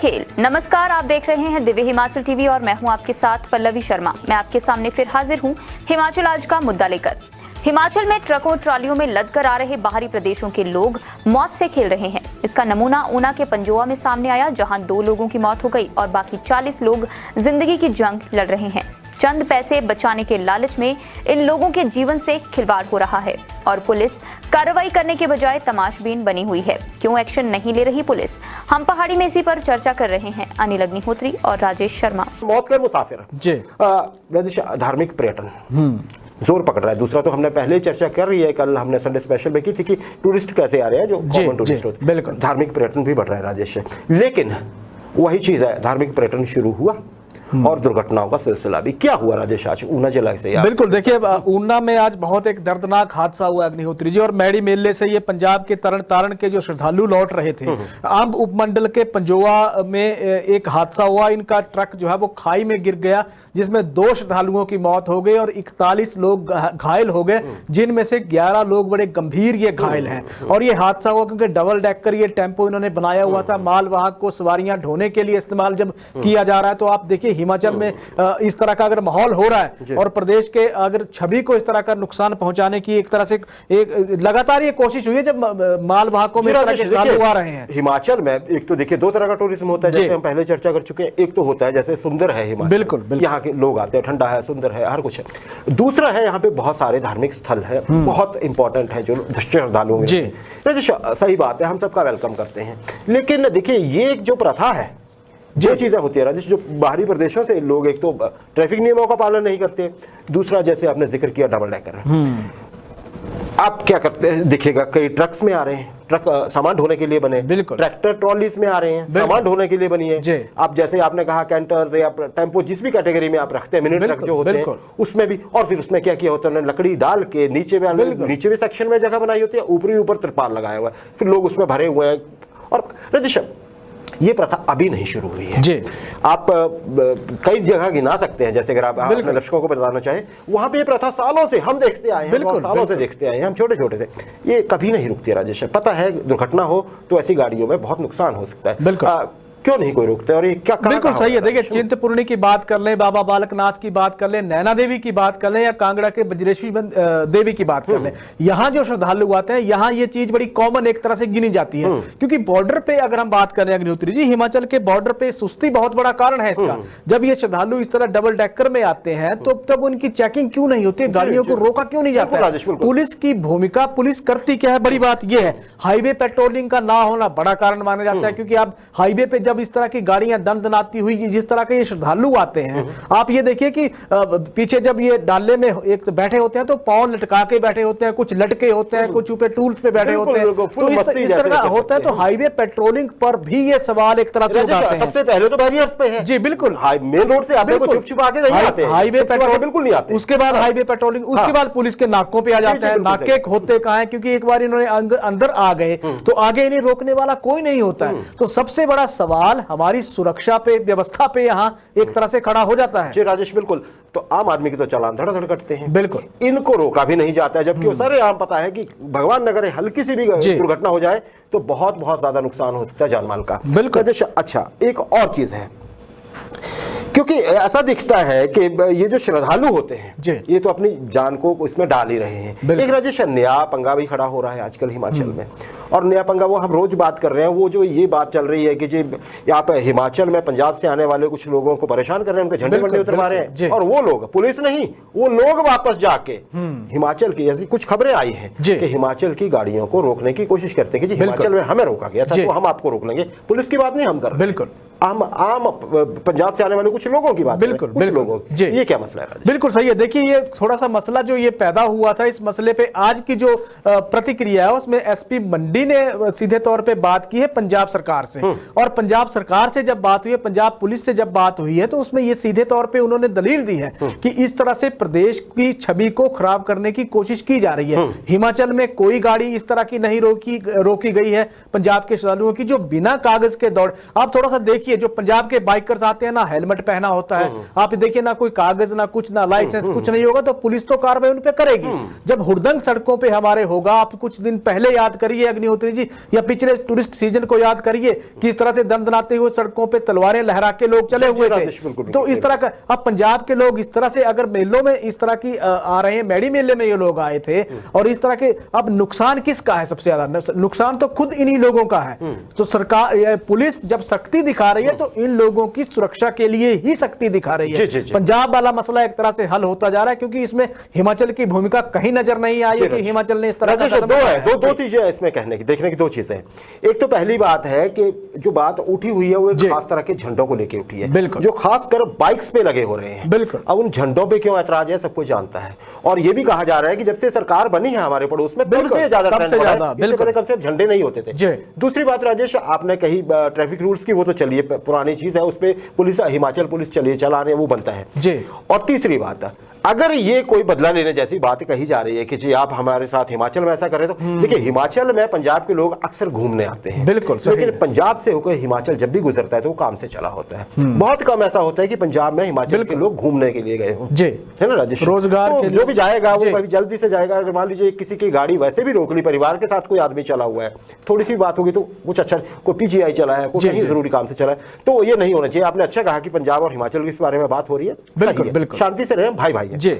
खेल। नमस्कार, आप देख रहे हैं दिव्य हिमाचल टीवी और मैं हूं आपके साथ पल्लवी शर्मा। मैं आपके सामने फिर हाजिर हूं हिमाचल आज का मुद्दा लेकर। हिमाचल में ट्रकों ट्रालियों में लद कर आ रहे बाहरी प्रदेशों के लोग मौत से खेल रहे हैं। इसका नमूना ऊना के पंजोआ में सामने आया, जहां 2 लोगों की मौत हो गई और बाकी 40 लोग जिंदगी की जंग लड़ रहे हैं। चंद पैसे बचाने के लालच में इन लोगों के जीवन से खिलवाड़ हो रहा है और पुलिस कार्रवाई करने के बजाय तमाशबीन बनी हुई है। क्यों एक्शन नहीं ले रही पुलिस? हम पहाड़ी में इसी पर चर्चा कर रहे हैं अनिल अग्निहोत्री और राजेश शर्मा। मौत के मुसाफिर जी धार्मिक पर्यटन जोर पकड़ रहा है। दूसरा तो हमने पहले ही चर्चा कर रही है, कल हमने संडे स्पेशल में की थी कि टूरिस्ट कैसे आ रहे हैं, जो कॉमन टूरिस्ट होते हैं। बिल्कुल, धार्मिक पर्यटन भी बढ़ रहा है राजेश। लेकिन वही चीज है, धार्मिक पर्यटन शुरू हुआ और दुर्घटनाओं का सिलसिला भी। क्या हुआ राजेश आज ऊना जिला से? बिल्कुल, देखिए ऊना में आज बहुत एक दर्दनाक हादसा हुआ अग्निहोत्री जी। और मैडी मेले से ये पंजाब के तरन तारण के जो श्रद्धालु लौट रहे थे, आम उपमंडल के पंजोआ में एक हादसा हुआ। इनका ट्रक जो है वो खाई में गिर गया, जिसमें 2 श्रद्धालुओं की मौत हो गई और 41 लोग घायल हो गए, जिनमें से 11 लोग बड़े गंभीर ये घायल हैं। और ये हादसा हुआ क्योंकि डबल डेकर ये टेम्पो इन्होंने बनाया हुआ था, मालवाहक को सवारियां ढोने के लिए इस्तेमाल जब किया जा रहा है। तो आप देखिए हिमाचल में इस तरह का अगर माहौल हो रहा है और प्रदेश के अगर छवि को इस तरह का नुकसान पहुंचाने की एक तरह से एक लगातार ये कोशिश हुई है, जब मालवाहकों में इस तरह के श्रद्धालु आ रहे हैं। हिमाचल में एक तो देखिए 2 तरह का टूरिज्म होता है, जैसे हम पहले चर्चा कर चुके हैं। एक तो होता है जैसे सुंदर है हिमाचल, बिल्कुल, यहाँ के लोग आते हैं, ठंडा है, सुंदर है, हर कुछ है। दूसरा है यहाँ पे बहुत सारे धार्मिक स्थल है, बहुत इंपॉर्टेंट है, जो श्रद्धालुओं में सही बात है, हम सबका वेलकम करते हैं। लेकिन देखिए ये जो प्रथा है, जो चीजें होती है राजेश, जो बाहरी प्रदेशों से लोग एक तो ट्रैफिक नियमों का पालन नहीं करते, दूसरा जैसे आपने जिक्र किया डबल डेकर। आप क्या करते हैं, देखिएगा कई ट्रक्स में आ रहे हैं, ट्रक सामान ढोने के लिए बने, ट्रैक्टर ट्रॉलीज में आ रहे हैं, सामान ढोने के लिए बनी है। आप जैसे आपने कहा कैंटर्स या टेम्पो, जिस भी कैटेगरी में आप रखते हैं, मिनी ट्रक जो होते हैं, उसमें भी। और फिर उसमें क्या किया होता है, लकड़ी डाल के नीचे भी सेक्शन में जगह बनाई होती है, ऊपर त्रिपाल लगाया हुआ है, फिर लोग उसमें भरे हुए हैं। और राजेश ये प्रथा अभी नहीं शुरू हुई है जी। आप कई जगह गिना सकते हैं, जैसे अगर आप अपने दर्शकों को बताना चाहें, वहां पे ये प्रथा सालों से हम देखते आए हैं, बहुत सालों से देखते आए हैं, हम छोटे छोटे थे। ये कभी नहीं रुकती राजेश। पता है दुर्घटना हो तो ऐसी गाड़ियों में बहुत नुकसान हो सकता है, क्यों नहीं कोई रोकता है? और ये क्या बिल्कुल सही है। देखिए चिंतपूर्णी की बात कर लें, बाबा बालकनाथ की बात कर लें, नैना देवी की बात कर लें, या कांगड़ा के बज्रेश्वरी देवी की बात कर लें, यहाँ जो श्रद्धालु आते हैं, यहाँ ये चीज बड़ी कॉमन एक तरह से गिनी जाती है। क्योंकि बॉर्डर पे अगर हम बात करें अग्निहोत्री जी, हिमाचल के बॉर्डर पे सुस्ती बहुत बड़ा कारण है इसका। जब ये श्रद्धालु इस तरह डबल डेकर में आते हैं तो तब उनकी चेकिंग क्यों नहीं होती, गाड़ियों को रोका क्यों नहीं जाता है? पुलिस की भूमिका, पुलिस करती क्या है? बड़ी बात यह है, हाईवे पेट्रोलिंग का ना होना बड़ा कारण माना जाता है। क्योंकि आप हाईवे पे जब इस तरह की गाड़ियां दनदनाती हुई, जिस तरह के ये श्रद्धालु आते हैं, आप ये देखिए कि पीछे जब ये डाले में एक बैठे होते हैं तो पांव लटका के बैठे होते हैं, कुछ लटके होते हैं, कुछ ऊपर टूल्स पे बैठे होते हैं, तो इस तरह का होता है। तो हाईवे पेट्रोलिंग पर भी ये सवाल एक तरह से उठाते हैं। सबसे पहले तो बैरियर्स पे है जी, बिल्कुल, मेन रोड से आपको छुप छुपा के नहीं आते, हाईवे पेट्रोलिंग बिल्कुल नहीं आते। उसके बाद हाईवे पेट्रोलिंग, उसके बाद पुलिस के नाकों पे आ जाते हैं। नाके होते कहां है? क्योंकि एक बार इन्होंने अंदर आ गए तो आगे इन्हें रोकने वाला कोई नहीं होता है। तो सबसे बड़ा सवाल हमारी सुरक्षा पे, व्यवस्था पे यहाँ एक तरह से खड़ा हो जाता है। जी राजेश, बिल्कुल। तो आम आदमी की तो चालान धड़ाधड़ कटते हैं, बिल्कुल, इनको रोका भी नहीं जाता है, जबकि सारे आम पता है कि भगवान न करे हल्की सी भी दुर्घटना हो जाए तो बहुत बहुत ज्यादा नुकसान हो सकता है जान माल का। बिल्कुल। अच्छा, एक और चीज है, क्योंकि ऐसा दिखता है कि ये जो श्रद्धालु होते हैं ये तो अपनी जान को इसमें डाल ही रहे हैं। एक राजेश नया पंगा भी खड़ा हो रहा है आजकल हिमाचल में, और नया पंगा वो हम रोज बात कर रहे हैं, वो जो ये बात चल रही है कि जी यहाँ पे हिमाचल में पंजाब से आने वाले कुछ लोगों को परेशान कर रहे हैं, उनके झंडे वंडे उतरवा रहे हैं, और वो लोग, पुलिस नहीं, वो लोग वापस जाके हिमाचल की, ऐसी कुछ खबरें आई हैं कि हिमाचल की गाड़ियों को रोकने की कोशिश करते हैं कि जी हिमाचल में हमें रोका गया था तो हम आपको रोक लेंगे। पुलिस की बात नहीं हम कर रहे, बिल्कुल आम पंजाब से आने वाले कुछ लोगों की बात, बिल्कुल लोगों जी। ये क्या मसला है? बिल्कुल सही है। देखिए ये थोड़ा सा मसला जो ये पैदा हुआ था, इस मसले पे आज की जो प्रतिक्रिया है उसमें एसपी मंडी ने सीधे तौर पे बात की है पंजाब सरकार से। और पंजाब सरकार से जब बात हुई है, पंजाब पुलिस से जब बात हुई है, तो उसमें ये सीधे तौर पे उन्होंने दलील दी है कि इस तरह से प्रदेश की छवि को खराब करने की कोशिश की जा रही है। हिमाचल में कोई गाड़ी इस तरह की नहीं रोकी गई है पंजाब के श्रद्धालुओं की जो बिना कागज के दौड़। आप थोड़ा सा देखिए देखिए जो पंजाब के बाइकर्स आते हैं ना हेलमेट पहना होता है, आप देखिए ना कोई कागज ना कुछ ना लाइसेंस कुछ नहीं होगा तो पुलिस तो कार्रवाई उन पे करेगी। जब हुड़दंग सड़कों पे हमारे होगा, आप कुछ दिन पहले याद करिए अग्निहोत्री जी, या पिछले टूरिस्ट सीजन को याद करिए, किस तरह से दंदनाते हुए सड़कों पे तलवारें लहरा के लोग चले हुए थे। तो इस तरह का अब पंजाब के लोग इस तरह से अगर मेलों में इस तरह की आ रहे हैं, मैडी मेले में ये लोग आए थे और इस तरह के, अब नुकसान किसका है सबसे ज्यादा? नुकसान तो खुद इन्हीं लोगों का है। तो सरकार पुलिस जब सख्ती दिखा रही है तो इन लोगों की सुरक्षा के लिए ही सख्ती दिखा रही है। पंजाब वाला मसला एक तरह से हल होता जा रहा है क्योंकि इसमें हिमाचल की भूमिका कहीं नजर नहीं आई है कि हिमाचल ने इस तरह का दो चीजें इसमें कहने की देखने की दो चीजें हैं। एक तो पहली बात है कि जो बात उठी हुई है वो खास तरह के झंडों को लेकर उठी है, जो खासकर बाइक्स पे लगे हो रहे हैं। बिल्कुल। अब उन झंडों पे क्यों ऐतराज है सबको जानता है, और ये भी कहा जा रहा है कि जब से सरकार बनी है हमारे पड़ोस में तब से ज्यादा ट्रेंड हो रहा है। इससे पहले कम से कम झंडे नहीं होते थे। दूसरी बात राजेश, आपने कही ट्रैफिक रूल्स की, वो तो चलिए पुरानी चीज है, उस पे पुलिस, हिमाचल पुलिस चलिए चला रहे, वो बनता है जी। और तीसरी बात, अगर ये कोई बदला लेने जैसी बात कही जा रही है कि जी आप हमारे साथ हिमाचल में ऐसा करें, तो देखिए हिमाचल में पंजाब के लोग अक्सर घूमने आते हैं, बिल्कुल, लेकिन पंजाब से होकर हिमाचल जब भी गुजरता है तो वो काम से चला होता है। बहुत कम ऐसा होता है कि पंजाब में हिमाचल के लोग घूमने के लिए गए हों, है ना राजेश? रोजगार तो जो भी जाएगा वो भाई जल्दी से जाएगा। अगर मान लीजिए किसी की गाड़ी वैसे भी रोक ली, परिवार के साथ कोई आदमी चला हुआ है, थोड़ी सी बात होगी तो कुछ अच्छा, कोई पीजीआई चला है, कोई कहीं जरूरी काम से चला है, तो ये नहीं होना चाहिए। आपने अच्छा कहा कि पंजाब और हिमाचल के इस बारे में बात हो रही है, बिल्कुल, शांति से रहें भाई भाई जी।